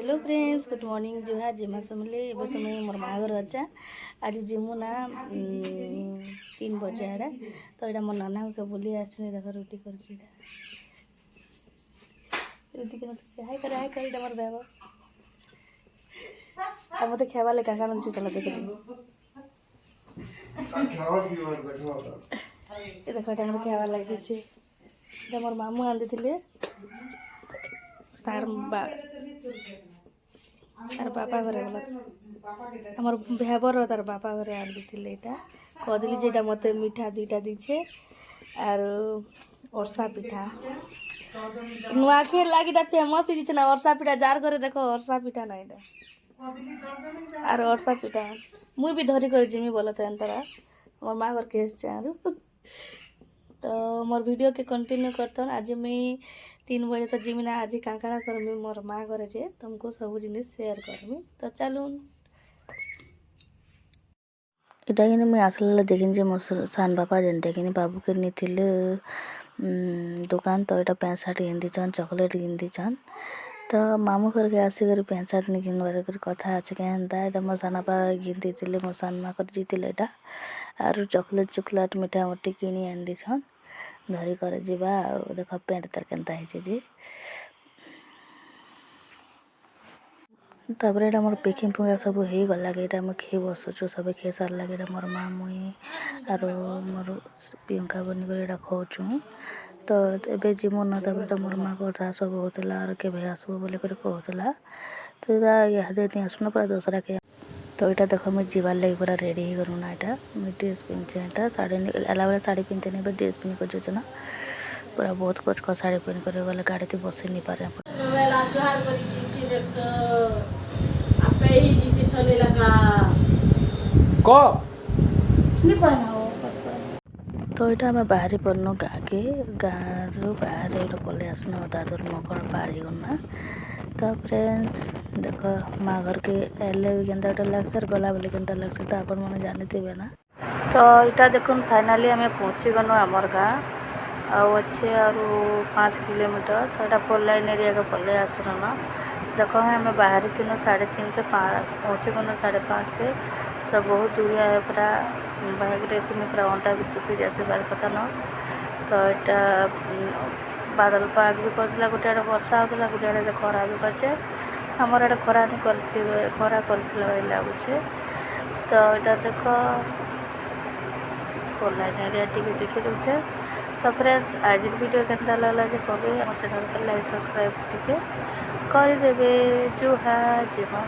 hello friends good morning Zuha जिमा समले एबे तुम मोर माघर अच्छा आज जिमु ना 3 बजे आड़े तो यहाँ मोर नाना के बोली आसनी देख रुटी कर रुटी के हाय कर मोर देव अब मत खेवा ले काका मन चला देख ये देख टाइम खेवा लगी छे मोर मामू आंदी थिले तार बापा घरे गला आमर भेबर तार बापा घरे आन दिथिले एटा कहदिली जे मते मिठा दुईटा दीछे आर अरसा पिठा नुआखे लागिटा फेमस हिज ना अरसा पिठा जार घरे देखो अरसा पिठा ना एटा आर अरसा पिठा मुई भी धरी कर जिमी बोलत अंतरा मोर माँ घर केस चारू तो मोर वीडियो के कंटिन्यू करतन आज मैं 3 बजे तो जिमी ना आज कांकाड़ा करमी मोर माँ घरे जे तुमको सब जिनिस शेयर करमी तो चलून इटा कि मुझे आसला देखी जे मोर सान बापा जेनटा कि बाबू के नीले दुकान तो यहाँ पैंट सार्ट गिंदी छन चॉकलेट गिंदी छन तो मामू घर के आसिक पैंट सार्ट नहीं गिनबार कथा अच्छे क्या मोर सान बापा गिंदी थे मोर सान माँ कर जीते आर चॉकलेट चॉकलेट मिठा मोटी किणी आनी छन धरी कर जीवा देख पेंट तार केनता है जी तापर यहाँ मोर पेकिंग पुंगा सब हो गला ये मुझे खे बसुचु सब खे सारा ये मोर माँ मुई आर मोर प्रियंका बनी कर खाऊँ तो ये जीमु न तब मोर माँ कथा सब होता और के आसबो बोली कहला तो इहादे नहीं आसुना पूरा दूसरा के तो यहाँ देख मुझे जीवार लगे पूरा रेडी ही करूँ ना यहाँ मुझे ड्रेस पिंधे यहाँ साड़ी एला बेला साड़ी पिंधे नहीं ड्रेस पिंध कर ना पूरा बहुत कुछ का साड़ी पिंध कर गले गाड़ी थी बस नहीं पारे तो यहाँ आम बाहरी पड़न गाँ के गाँव रु बाहर पलि आसना दादर मकड़ पारी करना तो फ्रेंड्स देख माँ घर के एले भी केनता गोटे लग्स गला बेले केनता लग्स तो आपण मैंने जानी थे ना तो यहाँ देख फाइनाली आम पहुँची गलु आमर गाँ अच्छे और 5 किलोमीटर तो यहाँ 4 लाइन एरिया के पलि आसन देख आम बाहरी थी 3:30 के पहुँची गलु 5:30 के तो बहुत दूरिया है पूरा बाइक रे पूरा अंटा भी दुखी जैसे बार कथा न तो यहाँ बादल पाग भी करला गोटे आड़े वर्षा होता गोटे आड़े खरा भी करे आमर आड़े खरा नहीं खरा कर लगुचे तो यहाँ देख 4 लाइन एरिया टी देखी दूचे तो फ्रेंड्स आज वीडियो केनता लगला जे कभी आम चैनल को लाइक सब्सक्राइब टी करदे जुहा जीवन